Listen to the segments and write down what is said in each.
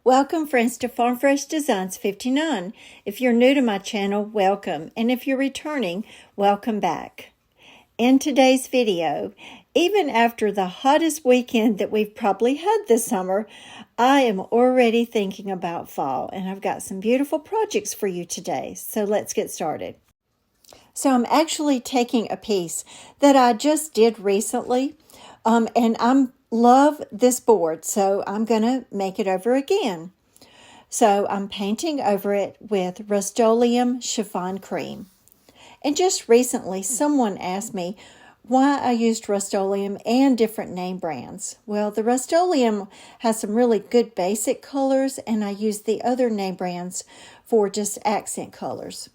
Welcome friends to Farm Fresh Designs 59. If you're new to my channel, welcome. And if you're returning, welcome back. In today's video, even after the hottest weekend that we've probably had this summer, I am already thinking about fall. And I've got some beautiful projects for you today. So let's get started. So I'm actually taking a piece that I just did recently. And I'm love this board, so I'm going to make it over again. So I'm painting over it with Rust-Oleum chiffon cream. And just recently, someone asked me why I used Rust-Oleum and different name brands. Well, the Rust-Oleum has some really good basic colors, and I use the other name brands for just accent colors.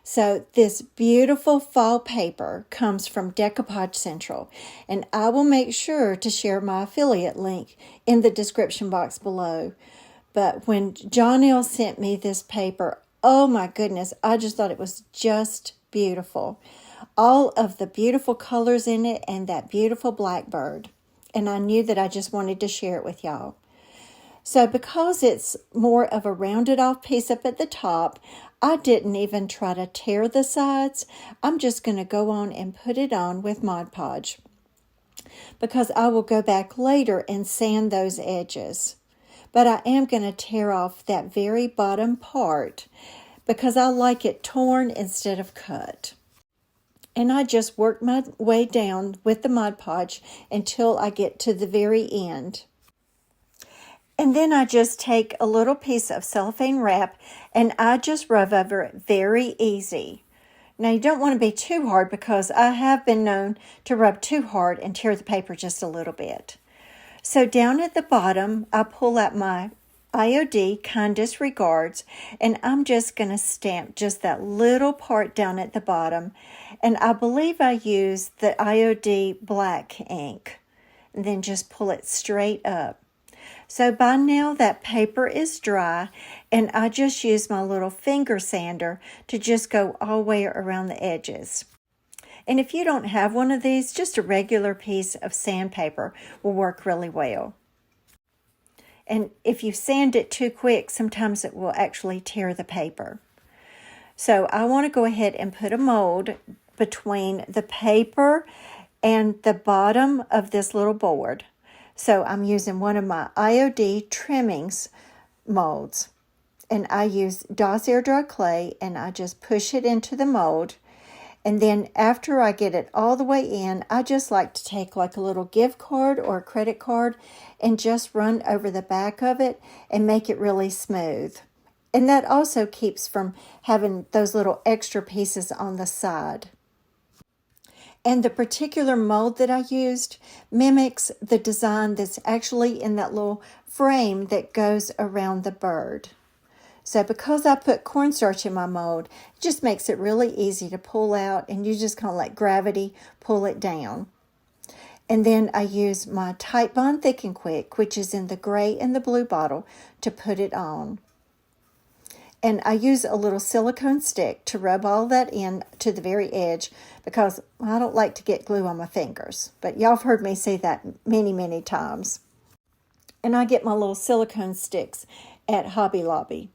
So this beautiful fall paper comes from Decoupage Central, and I will make sure to share my affiliate link in the description box below. But when John L. sent me this paper, oh my goodness, I just thought it was just beautiful. All of the beautiful colors in it and that beautiful blackbird. And I knew that I just wanted to share it with y'all. So because it's more of a rounded off piece up at the top, I didn't even try to tear the sides. I'm just going to go on and put it on with Mod Podge, because I will go back later and sand those edges. But I am going to tear off that very bottom part because I like it torn instead of cut. And I just work my way down with the Mod Podge until I get to the very end. And then I just take a little piece of cellophane wrap and I just rub over it very easy. Now you don't want to be too hard because I have been known to rub too hard and tear the paper just a little bit. So down at the bottom, I pull out my IOD Kindest Regards, and I'm just going to stamp just that little part down at the bottom. And I believe I used the IOD black ink, and then just pull it straight up. So by now that paper is dry, and I just use my little finger sander to just go all the way around the edges. And if you don't have one of these, just a regular piece of sandpaper will work really well. And if you sand it too quick, sometimes it will actually tear the paper. So I want to go ahead and put a mold between the paper and the bottom of this little board. So I'm using one of my IOD Trimmings molds. And I use DOS air dry clay, and I just push it into the mold. And then after I get it all the way in, I just like to take like a little gift card or a credit card and just run over the back of it and make it really smooth. And that also keeps from having those little extra pieces on the side. And the particular mold that I used mimics the design that's actually in that little frame that goes around the bird. So because I put cornstarch in my mold, it just makes it really easy to pull out, and you just kind of let gravity pull it down. And then I use my Tight Bond Thick and Quick, which is in the gray and the blue bottle, to put it on. And I use a little silicone stick to rub all that in to the very edge because I don't like to get glue on my fingers. But y'all have heard me say that many, many times. And I get my little silicone sticks at Hobby Lobby.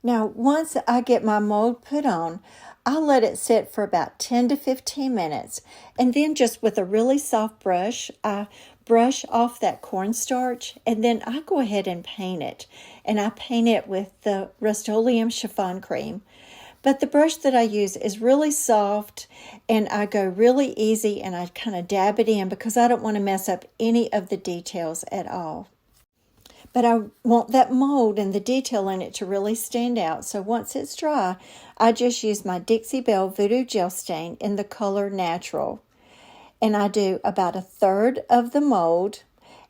Now, once I get my mold put on, I let it sit for about 10 to 15 minutes. And then just with a really soft brush, I brush off that cornstarch, and then I go ahead and paint it. And I paint it with the Rust-Oleum chiffon cream. But the brush that I use is really soft, and I go really easy, and I kind of dab it in because I don't want to mess up any of the details at all. But I want that mold and the detail in it to really stand out. So once it's dry, I just use my Dixie Belle Voodoo Gel Stain in the color Natural. And I do about 1/3 of the mold.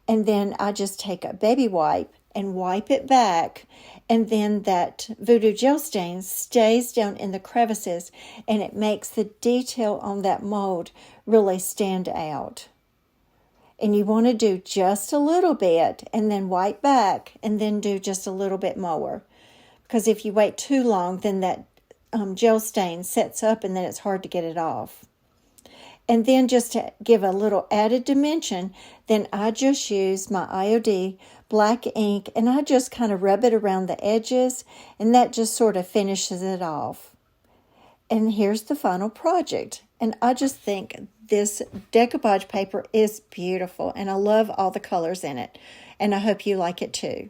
And then I just take a baby wipe and wipe it back. And then that Voodoo Gel Stain stays down in the crevices. And it makes the detail on that mold really stand out. And you want to do just a little bit and then wipe back and then do just a little bit more. Because if you wait too long, then that gel stain sets up and then it's hard to get it off. And then just to give a little added dimension, then I just use my IOD black ink and I just kind of rub it around the edges, and that just sort of finishes it off. And here's the final project. And I just think this decoupage paper is beautiful, and I love all the colors in it. And I hope you like it too.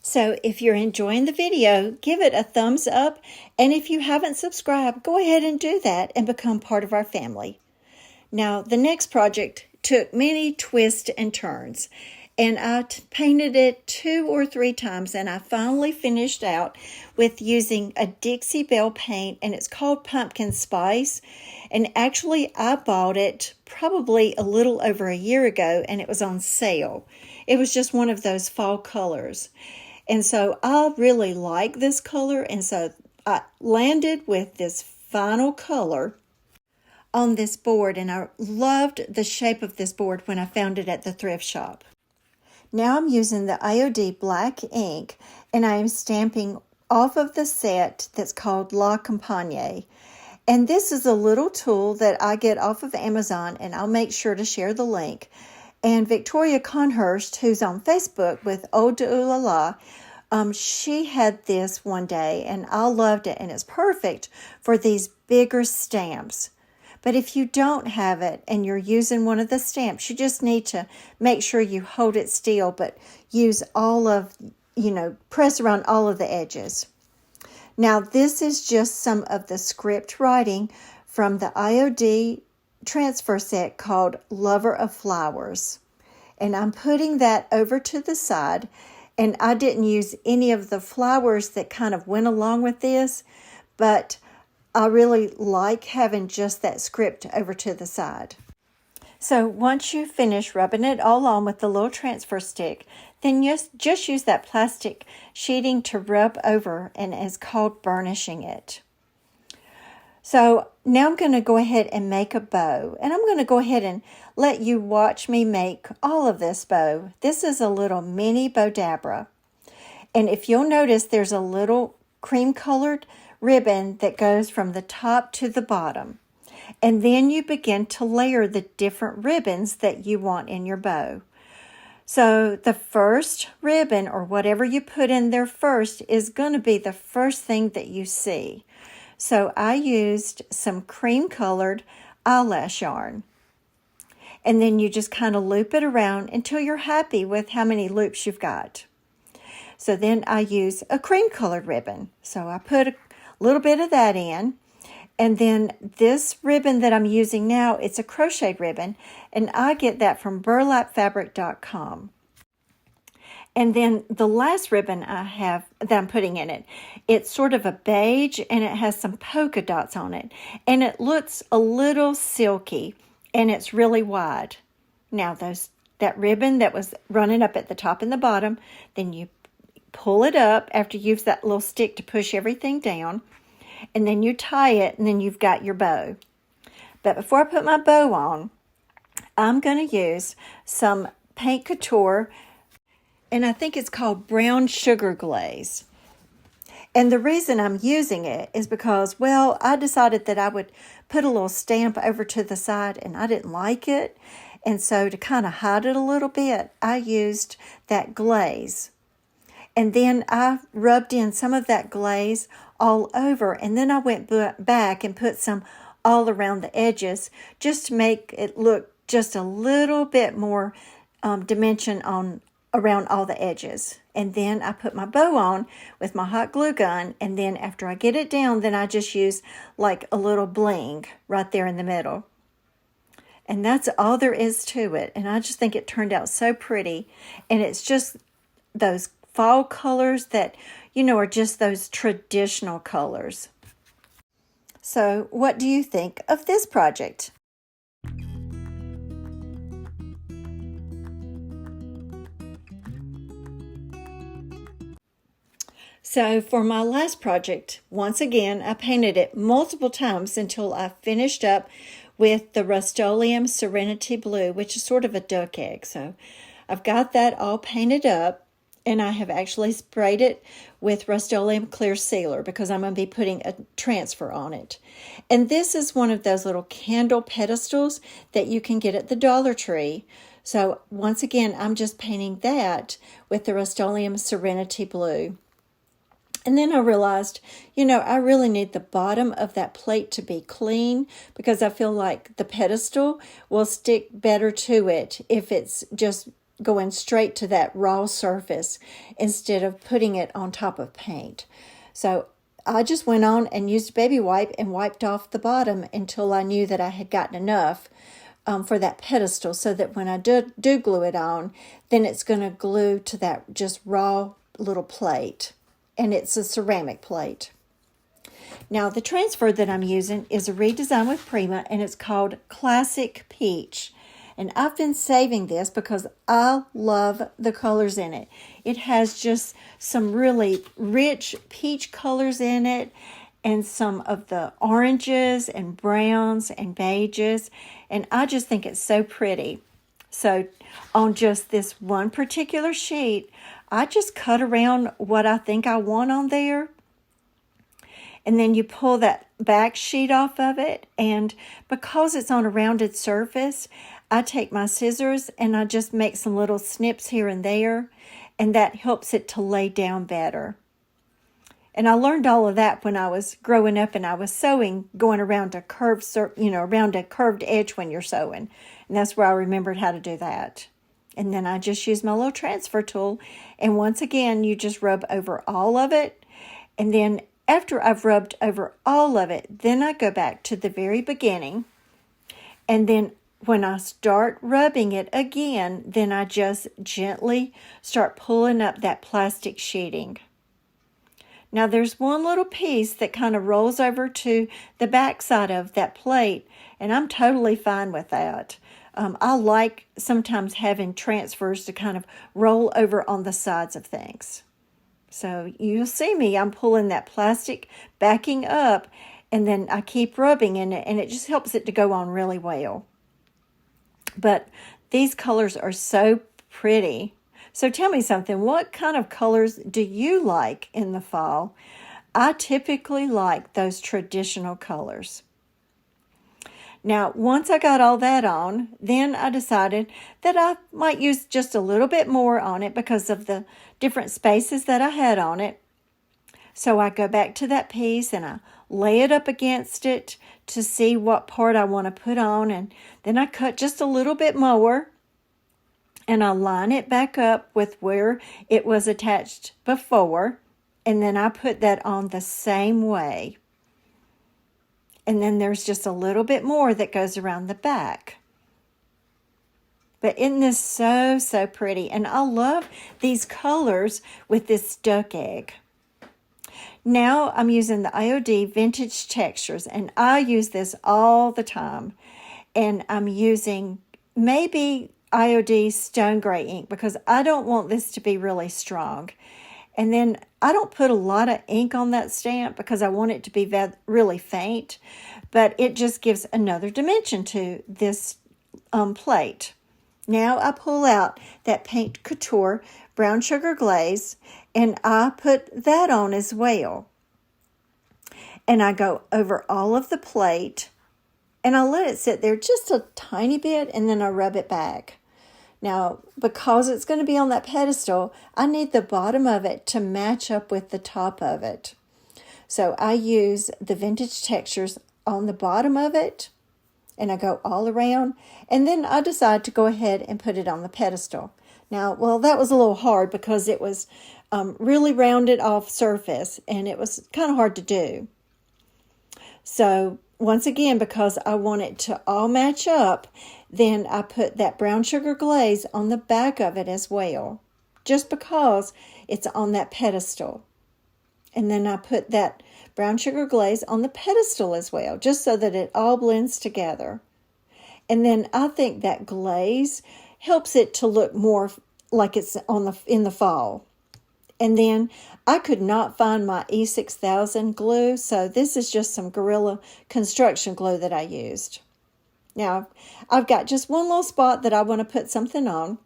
So if you're enjoying the video, give it a thumbs up. And if you haven't subscribed, go ahead and do that and become part of our family. Now, the next project took many twists and turns. And I painted it 2 or 3 times. And I finally finished out with using a Dixie Belle paint. And it's called Pumpkin Spice. And actually, I bought it probably a little over a year ago. And it was on sale. It was just one of those fall colors. And so I really like this color, and so I landed with this final color on this board, and I loved the shape of this board when I found it at the thrift shop. Now I'm using the IOD black ink, and I am stamping off of the set that's called La Campagne. And this is a little tool that I get off of Amazon, and I'll make sure to share the link. And Victoria Conhurst, who's on Facebook with Ode de Ooh La La, she had this one day, and I loved it, and it's perfect for these bigger stamps. But if you don't have it and you're using one of the stamps, you just need to make sure you hold it still, but use all of, press around all of the edges. Now, this is just some of the script writing from the IOD transfer set called Lover of Flowers. And I'm putting that over to the side, and I didn't use any of the flowers that kind of went along with this, but I really like having just that script over to the side. So once you finish rubbing it all on with the little transfer stick, then just use that plastic sheeting to rub over, and it's called burnishing it. So now I'm going to go ahead and make a bow, and I'm going to go ahead and let you watch me make all of this bow. This is a little mini Bodabra, and if you'll notice, there's a little cream colored ribbon that goes from the top to the bottom, and then you begin to layer the different ribbons that you want in your bow. So the first ribbon, or whatever you put in there first, is going to be the first thing that you see. So I used some cream colored eyelash yarn. And then you just kind of loop it around until you're happy with how many loops you've got. So then I use a cream colored ribbon. So I put a little bit of that in. And then this ribbon that I'm using now, it's a crocheted ribbon. And I get that from burlapfabric.com. And then the last ribbon I have that I'm putting in it, it's sort of a beige, and it has some polka dots on it. And it looks a little silky, and it's really wide. Now that ribbon that was running up at the top and the bottom, then you pull it up after you use that little stick to push everything down. And then you tie it, and then you've got your bow. But before I put my bow on, I'm going to use some Paint Couture, and I think it's called Brown Sugar Glaze. And the reason I'm using it is because, well, I decided that I would put a little stamp over to the side, and I didn't like it. And so to kind of hide it a little bit, I used that glaze. And then I rubbed in some of that glaze all over, and then I went back and put some all around the edges just to make it look just a little bit more dimension on around all the edges. And then I put my bow on with my hot glue gun, and then after I get it down, then I just use like a little bling right there in the middle. And that's all there is to it. And I just think it turned out so pretty. And it's just those fall colors that are just those traditional colors. So what do you think of this project? So for my last project, once again, I painted it multiple times until I finished up with the Rust-Oleum Serenity Blue, which is sort of a duck egg. So I've got that all painted up, and I have actually sprayed it with Rust-Oleum Clear Sealer because I'm going to be putting a transfer on it. And this is one of those little candle pedestals that you can get at the Dollar Tree. So once again, I'm just painting that with the Rust-Oleum Serenity Blue. And then I realized, I really need the bottom of that plate to be clean because I feel like the pedestal will stick better to it if it's just going straight to that raw surface instead of putting it on top of paint. So I just went on and used a baby wipe and wiped off the bottom until I knew that I had gotten enough for that pedestal so that when I do glue it on, then it's going to glue to that just raw little plate. And it's a ceramic plate. Now, the transfer that I'm using is a Redesign with Prima, and it's called Classic Peach. And I've been saving this because I love the colors in it. It has just some really rich peach colors in it, and some of the oranges and browns and beiges, and I just think it's so pretty. So on just this one particular sheet, I just cut around what I think I want on there. And then you pull that back sheet off of it. And because it's on a rounded surface, I take my scissors and I just make some little snips here and there. And that helps it to lay down better. And I learned all of that when I was growing up and I was sewing, going around a curved, around a curved edge when you're sewing. And that's where I remembered how to do that. And then I just use my little transfer tool. And once again, you just rub over all of it. And then after I've rubbed over all of it, then I go back to the very beginning. And then when I start rubbing it again, then I just gently start pulling up that plastic sheeting. Now there's one little piece that kind of rolls over to the back side of that plate, and I'm totally fine with that. I like sometimes having transfers to kind of roll over on the sides of things. So you'll see me, I'm pulling that plastic backing up, and then I keep rubbing in it, and it just helps it to go on really well. But these colors are so pretty. So tell me something, what kind of colors do you like in the fall? I typically like those traditional colors. Now, once I got all that on, then I decided that I might use just a little bit more on it because of the different spaces that I had on it. So I go back to that piece and I lay it up against it to see what part I want to put on. And then I cut just a little bit more and I line it back up with where it was attached before. And then I put that on the same way. And then there's just a little bit more that goes around the back. But isn't this so, so pretty? And I love these colors with this duck egg. Now I'm using the IOD Vintage Textures, and I use this all the time. And I'm using maybe IOD Stone Gray ink because I don't want this to be really strong. And then I don't put a lot of ink on that stamp because I want it to be really faint, but it just gives another dimension to this plate. Now I pull out that Paint Couture Brown Sugar Glaze, and I put that on as well. And I go over all of the plate, and I let it sit there just a tiny bit, and then I rub it back. Now, because it's going to be on that pedestal, I need the bottom of it to match up with the top of it. So I use the Vintage Textures on the bottom of it, and I go all around, and then I decide to go ahead and put it on the pedestal. Now, well, that was a little hard because it was really rounded off surface, and it was kind of hard to do. So once again, because I want it to all match up, then I put that brown sugar glaze on the back of it as well, just because it's on that pedestal. And then I put that brown sugar glaze on the pedestal as well, just so that it all blends together. And then I think that glaze helps it to look more like it's in the fall. And then I could not find my E6000 glue, so this is just some Gorilla construction glue that I used. Now, I've got just one little spot that I want to put something on.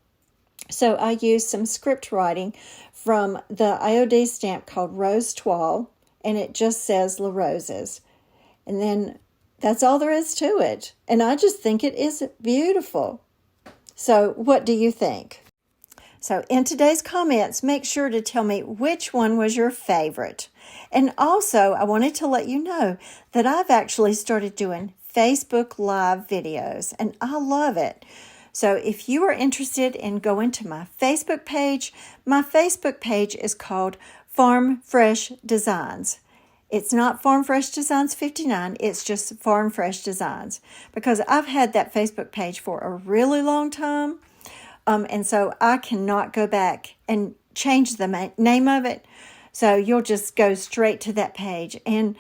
So I used some script writing from the IOD stamp called Rose Toile, and it just says La Roses. And then that's all there is to it. And I just think it is beautiful. So what do you think? So in today's comments, make sure to tell me which one was your favorite. And also, I wanted to let you know that I've actually started doing Facebook Live videos, and I love it. So if you are interested in going to my Facebook page is called Farm Fresh Designs. It's not Farm Fresh Designs 59, it's just Farm Fresh Designs, because I've had that Facebook page for a really long time. And so I cannot go back and change the name of it. So you'll just go straight to that page. And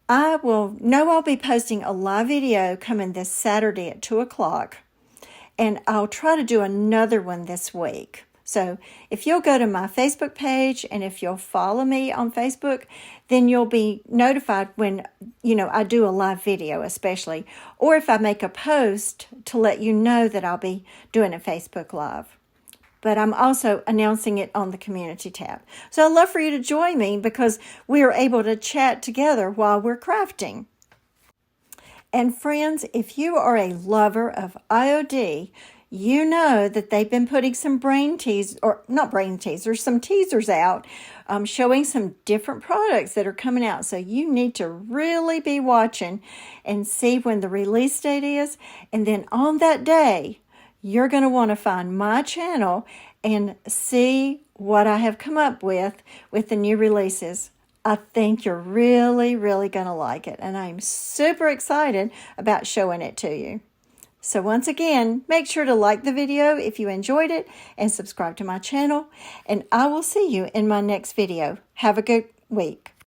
I'll be posting a live video coming this Saturday at 2 o'clock. And I'll try to do another one this week. So if you'll go to my Facebook page and if you'll follow me on Facebook, then you'll be notified when, I do a live video especially. Or if I make a post to let you know that I'll be doing a Facebook Live. But I'm also announcing it on the community tab. So I'd love for you to join me because we are able to chat together while we're crafting. And friends, if you are a lover of IOD, you know that they've been putting some some teasers out showing some different products that are coming out. So you need to really be watching and see when the release date is. And then on that day, you're going to want to find my channel and see what I have come up with the new releases. I think you're really, really going to like it. And I'm super excited about showing it to you. So once again, make sure to like the video if you enjoyed it and subscribe to my channel. And I will see you in my next video. Have a good week.